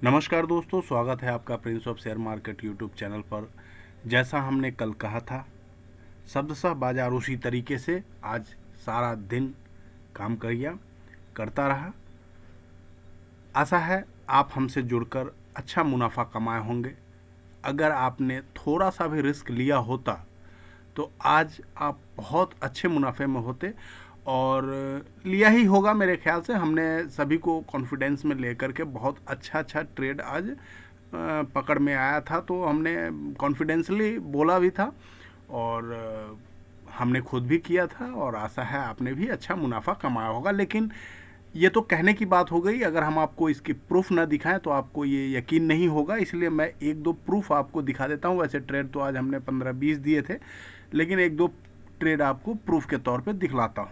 नमस्कार दोस्तों, स्वागत है आपका Prince of share market YouTube channel पर। जैसा हमने कल कहा था, शब्दशः बाजार उसी तरीके से आज सारा दिन काम करता रहा। आशा है आप हमसे जुड़कर अच्छा मुनाफा कमाए होंगे। अगर आपने थोड़ा सा भी रिस्क लिया होता तो आज आप बहुत अच्छे मुनाफे में होते, और लिया ही होगा मेरे ख्याल से। हमने सभी को कॉन्फिडेंस में लेकर के बहुत अच्छा ट्रेड आज पकड़ में आया था, तो हमने कॉन्फिडेंसली बोला भी था, और हमने खुद भी किया था, और आशा है आपने भी अच्छा मुनाफा कमाया होगा। लेकिन ये तो कहने की बात हो गई, अगर हम आपको इसकी प्रूफ ना दिखाएं तो आपको ये यकीन नहीं होगा। इसलिए मैं एक दो प्रूफ आपको दिखा देता हूं। वैसे ट्रेड तो आज हमने 15-20 दिए थे, लेकिन एक दो ट्रेड आपको प्रूफ के तौर पे दिखलाता हूं।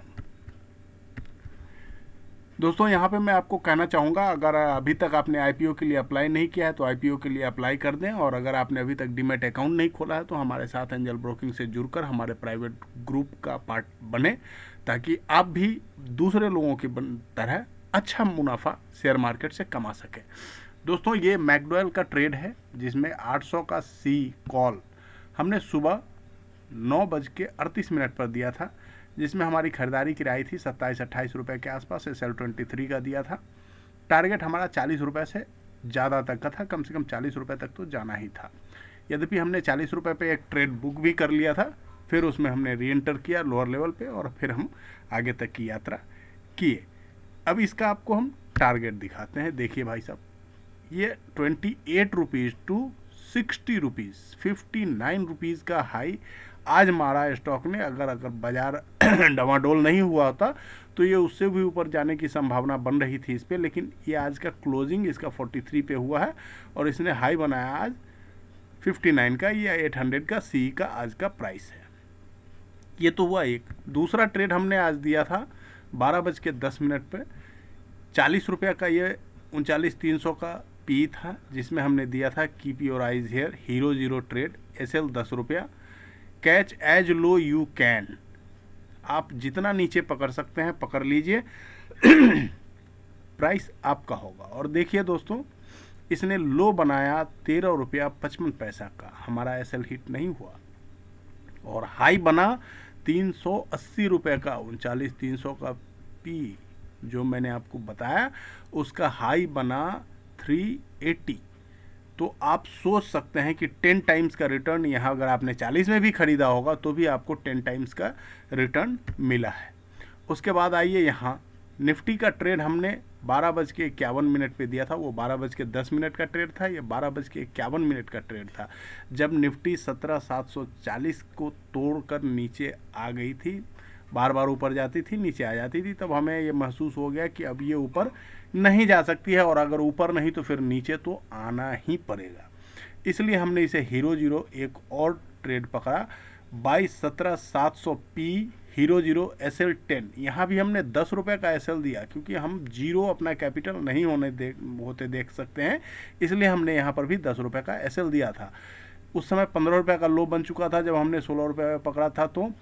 दोस्तों, यहाँ पे मैं आपको कहना चाहूँगा, अगर अभी तक आपने आईपीओ के लिए अप्लाई नहीं किया है तो आईपीओ के लिए अप्लाई कर दें, और अगर आपने अभी तक डीमैट अकाउंट नहीं खोला है तो हमारे साथ एंजल ब्रोकिंग से जुड़कर हमारे प्राइवेट ग्रुप का पार्ट बने, ताकि आप भी दूसरे लोगों की तरह अच्छा मुनाफा शेयर मार्केट से कमा सकें। दोस्तों, ये मैकडॉवेल का ट्रेड है जिसमें 800 का सी कॉल हमने सुबह 9:38 पर दिया था, जिसमें हमारी खरीदारी की राय थी 27-28 रुपये के आसपास। एस एल 23 का दिया था। टारगेट हमारा 40 रुपये से ज़्यादा तक का था, कम से कम 40 रुपये तक तो जाना ही था। यद्यपि हमने 40 रुपये पे एक ट्रेड बुक भी कर लिया था, फिर उसमें हमने री एंटर किया लोअर लेवल पे, और फिर हम आगे तक की यात्रा किए। अब इसका आपको हम टारगेट दिखाते हैं। देखिए भाई साहब, ये 28 रुपीज़ टू 60 रुपीज़, 59 रुपीज़ का हाई आज मारा स्टॉक ने। अगर बाजार डवाडोल नहीं हुआ होता तो ये उससे भी ऊपर जाने की संभावना बन रही थी इस पर, लेकिन ये आज का क्लोजिंग इसका 43 पे हुआ है, और इसने हाई बनाया आज 59 का, या 800 का सी का आज का प्राइस है। ये तो हुआ एक। दूसरा ट्रेड हमने आज दिया था 12:10 पे, 40 रुपये का, ये 39,300 का पी था, जिसमें हमने दिया था keep your eyes here, hero zero trade, S L 10 रुपया, catch as low you can. आप जितना नीचे पकड़ सकते हैं पकड़ लीजिए, प्राइस आपका होगा। और देखिए दोस्तों, इसने लो बनाया 13 रुपया 55 पैसा का, हमारा एस एल हिट नहीं हुआ, और हाई बना 380 रुपये का, 39,300 का पी जो मैंने आपको बताया, उसका हाई बना 380। तो आप सोच सकते हैं कि 10 टाइम्स का रिटर्न यहाँ, अगर आपने 40 में भी खरीदा होगा तो भी आपको 10 टाइम्स का रिटर्न मिला है। उसके बाद आइए यहाँ, निफ्टी का ट्रेड हमने 12:51 पे दिया था। वो 12:10 का ट्रेड था, ये 12:51 का ट्रेड था, जब निफ्टी 17,740 को तोड़कर नीचे आ गई थी। बार बार ऊपर जाती थी, नीचे आ जाती थी, तब हमें ये महसूस हो गया कि अब ये ऊपर नहीं जा सकती है, और अगर ऊपर नहीं तो फिर नीचे तो आना ही पड़ेगा। इसलिए हमने इसे हीरो जीरो एक और ट्रेड पकड़ा, 22,17,700 P hero zero S L 10। यहाँ भी हमने 10 रुपये का एस एल दिया, क्योंकि हम जीरो अपना कैपिटल नहीं होते देख सकते हैं, इसलिए हमने यहाँ पर भी 10 रुपये का एस एल दिया था। उस समय 15 रुपये का लो बन चुका था जब हमने 16 रुपये पकड़ा था तो,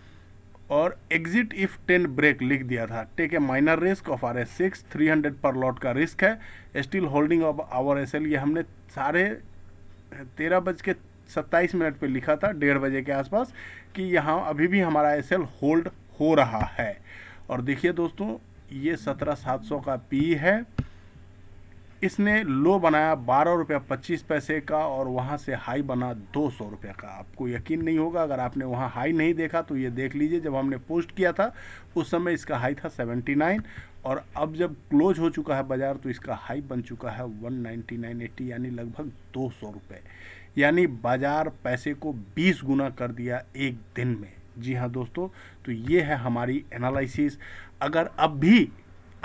और एग्जिट इफ 10 ब्रेक लिख दिया था। Take a minor risk of R S 6, 300 पर लॉट का रिस्क है, still holding of our S L. ये हमने 13:27 पे लिखा था, 1:30 के आसपास, कि यहाँ अभी भी हमारा एस एल होल्ड हो रहा है। और देखिए दोस्तों, ये 17,700 का पी है, इसने लो बनाया 12 रुपया 25 पैसे का, और वहाँ से हाई बना 200 रुपये का। आपको यकीन नहीं होगा, अगर आपने वहाँ हाई नहीं देखा तो ये देख लीजिए, जब हमने पोस्ट किया था उस समय इसका हाई था 79, और अब जब क्लोज हो चुका है बाजार तो इसका हाई बन चुका है 199.80, यानी लगभग 200 रुपये। यानी बाजार पैसे को 20 गुना कर दिया एक दिन में। जी हाँ दोस्तों, तो ये है हमारी एनालिसिस। अगर अब भी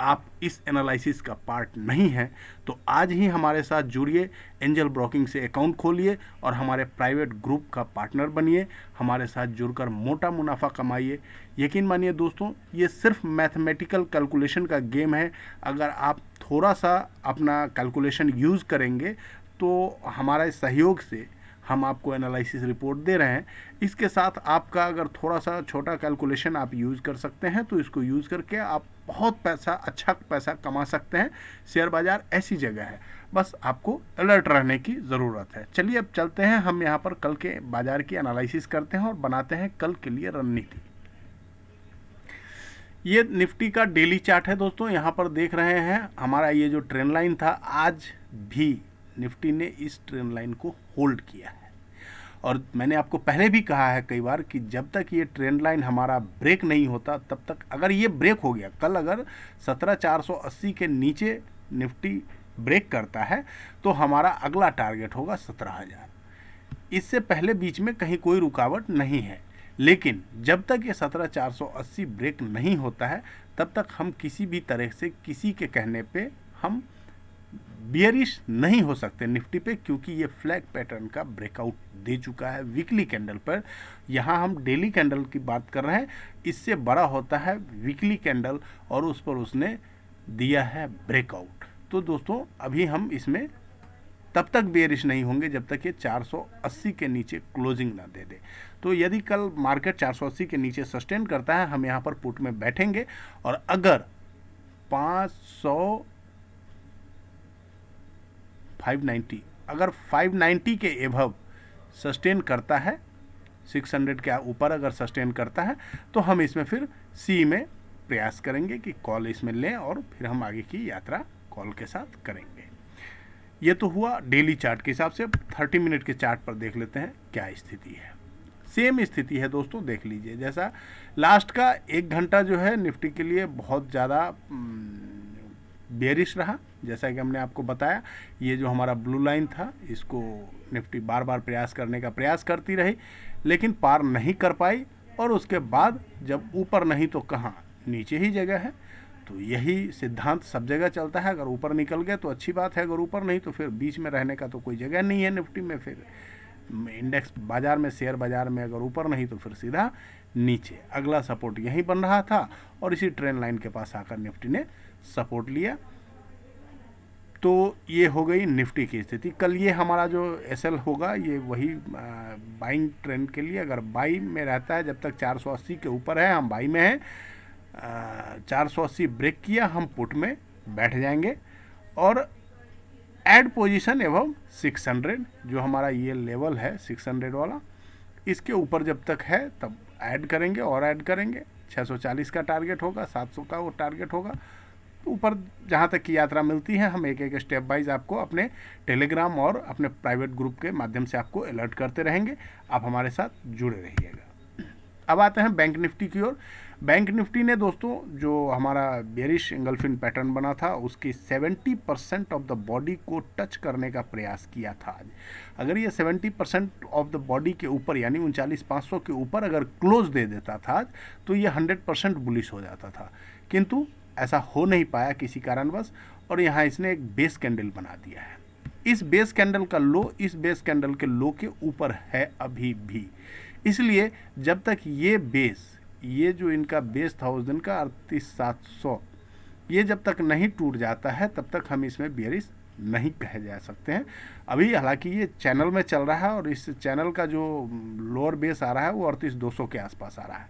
आप इस एनालिसिस का पार्ट नहीं हैं तो आज ही हमारे साथ जुड़िए, एंजल ब्रोकिंग से अकाउंट खोलिए और हमारे प्राइवेट ग्रुप का पार्टनर बनिए। हमारे साथ जुड़कर मोटा मुनाफा कमाइए। यकीन मानिए दोस्तों, ये सिर्फ मैथमेटिकल कैलकुलेशन का गेम है। अगर आप थोड़ा सा अपना कैलकुलेशन यूज़ करेंगे तो हमारे सहयोग से हम आपको एनालिसिस रिपोर्ट दे रहे हैं। इसके साथ आपका अगर थोड़ा सा छोटा कैलकुलेशन आप यूज़ कर सकते हैं तो इसको यूज़ करके आप बहुत पैसा, अच्छा पैसा कमा सकते हैं। शेयर बाज़ार ऐसी जगह है, बस आपको अलर्ट रहने की ज़रूरत है। चलिए अब चलते हैं, हम यहाँ पर कल के बाजार की एनालिसिस करते हैं और बनाते हैं कल के लिए रणनीति। ये निफ्टी का डेली चार्ट है दोस्तों। यहाँ पर देख रहे हैं हमारा ये जो ट्रेंड लाइन था, आज भी निफ्टी ने इस ट्रेंड लाइन को होल्ड किया है। और मैंने आपको पहले भी कहा है कई बार कि जब तक ये ट्रेंड लाइन हमारा ब्रेक नहीं होता तब तक, अगर ये ब्रेक हो गया, कल अगर 17,480 के नीचे निफ्टी ब्रेक करता है तो हमारा अगला टारगेट होगा 17,000। इससे पहले बीच में कहीं कोई रुकावट नहीं है। लेकिन जब तक ये 17,480 ब्रेक नहीं होता है तब तक हम किसी भी तरह से किसी के कहने पे हम बियरिश नहीं हो सकते निफ्टी पे, क्योंकि ये फ्लैग पैटर्न का ब्रेकआउट दे चुका है वीकली कैंडल पर। यहाँ हम डेली कैंडल की बात कर रहे हैं, इससे बड़ा होता है वीकली कैंडल और उस पर उसने दिया है ब्रेकआउट। तो दोस्तों अभी हम इसमें तब तक बेयरिश नहीं होंगे जब तक ये 480 के नीचे क्लोजिंग ना दे दे। तो यदि कल मार्केट 480 के नीचे सस्टेन करता है, हम यहाँ पर पुट में बैठेंगे और अगर 590 अगर 590 के एभव सस्टेन करता है, 600 के ऊपर अगर सस्टेन करता है तो हम इसमें फिर सी में प्रयास करेंगे कि कॉल इसमें लें और फिर हम आगे की यात्रा कॉल के साथ करेंगे। ये तो हुआ डेली चार्ट के हिसाब से। 30 मिनट के चार्ट पर देख लेते हैं क्या स्थिति है। सेम स्थिति है दोस्तों, देख लीजिए। जैसा लास्ट का 1 घंटा जो है निफ्टी के लिए बहुत ज़्यादा बेरिश रहा, जैसा कि हमने आपको बताया। ये जो हमारा ब्लू लाइन था, इसको निफ्टी बार बार प्रयास करने का प्रयास करती रही, लेकिन पार नहीं कर पाई। और उसके बाद जब ऊपर नहीं तो कहाँ, नीचे ही जगह है। तो यही सिद्धांत सब जगह चलता है, अगर ऊपर निकल गए तो अच्छी बात है, अगर ऊपर नहीं तो फिर बीच में रहने का तो कोई जगह नहीं है निफ्टी में। फिर इंडेक्स बाजार में, शेयर बाजार में अगर ऊपर नहीं तो फिर सीधा नीचे। अगला सपोर्ट यहीं बन रहा था और इसी ट्रेंड लाइन के पास आकर निफ्टी ने सपोर्ट लिया। तो ये हो गई निफ्टी की स्थिति। कल ये हमारा जो एसएल होगा, ये वही बाइंग ट्रेंड के लिए, अगर बाई में रहता है, जब तक 480 के ऊपर है हम बाई में हैं। 480 ब्रेक किया, हम पुट में बैठ जाएंगे और ऐड पोजीशन एवं 600, जो हमारा ये लेवल है 600 वाला, इसके ऊपर जब तक है तब ऐड करेंगे और ऐड करेंगे। 640 का टारगेट होगा, 700 का वो टारगेट होगा। तो ऊपर जहाँ तक की यात्रा मिलती है, हम एक एक स्टेप वाइज आपको अपने टेलीग्राम और अपने प्राइवेट ग्रुप के माध्यम से आपको अलर्ट करते रहेंगे। आप हमारे साथ जुड़े रहिएगा। अब आते हैं बैंक निफ्टी की ओर। बैंक निफ्टी ने दोस्तों जो हमारा बेरिश एंगल्फिन पैटर्न बना था, उसकी 70% ऑफ द बॉडी को टच करने का प्रयास किया था आज। अगर ये 70% ऑफ द बॉडी के ऊपर, यानी 39,500 के ऊपर अगर क्लोज दे देता था आज, तो ये 100% बुलिश हो जाता था। किंतु ऐसा हो नहीं पाया किसी कारणवश, और यहाँ इसने एक बेस कैंडल बना दिया है। इस बेस कैंडल का लो इस बेस कैंडल के लो के ऊपर है अभी भी। इसलिए जब तक ये बेस, ये जो इनका बेस था उस दिन का 38,700, ये जब तक नहीं टूट जाता है तब तक हम इसमें बेरिश नहीं कहे जा सकते हैं। अभी हालांकि ये चैनल में चल रहा है और इस चैनल का जो लोअर बेस आ रहा है वो 38,200 के आसपास आ रहा है।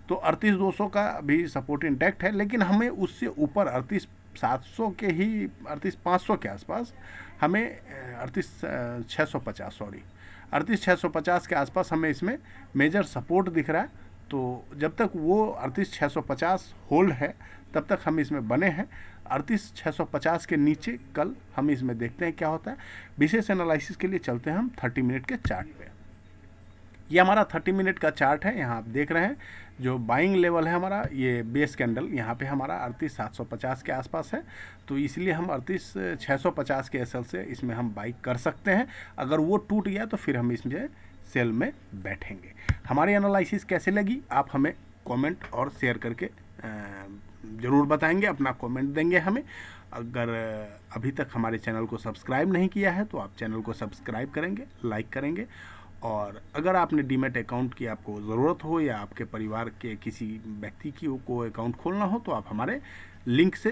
तो 38,200 का भी सपोर्ट इंटैक्ट है, लेकिन हमें उससे ऊपर 38,700 के ही, 38,500 के आसपास हमें 38,650 के आसपास हमें इसमें मेजर सपोर्ट दिख रहा है। तो जब तक वो 38,650 होल्ड है तब तक हम इसमें बने हैं। 38,650 के नीचे कल हम इसमें देखते हैं क्या होता है। विशेष एनालिसिस के लिए चलते हैं हम 30 मिनट के चार्ट पे। ये हमारा 30 मिनट का चार्ट है। यहाँ आप देख रहे हैं जो बाइंग लेवल है हमारा, ये बेस कैंडल यहाँ पे हमारा 38,750 के आसपास है। तो इसलिए हम 38,650 के एसएल से इसमें हम बाई कर सकते हैं। अगर वो टूट गया तो फिर हम इसमें सेल में बैठेंगे। हमारी एनालिसिस कैसे लगी आप हमें कमेंट और शेयर करके ज़रूर बताएंगे, अपना कमेंट देंगे हमें। अगर अभी तक हमारे चैनल को सब्सक्राइब नहीं किया है तो आप चैनल को सब्सक्राइब करेंगे, लाइक करेंगे। और अगर आपने डीमैट अकाउंट की आपको ज़रूरत हो या आपके परिवार के किसी व्यक्ति की को अकाउंट खोलना हो तो आप हमारे लिंक से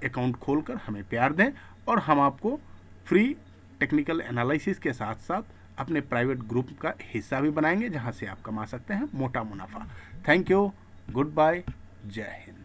अकाउंट खोलकर हमें प्यार दें और हम आपको फ्री टेक्निकल एनालिसिस के साथ साथ अपने प्राइवेट ग्रुप का हिस्सा भी बनाएंगे, जहां से आप कमा सकते हैं मोटा मुनाफा। थैंक यू, गुड बाय, जय हिंद।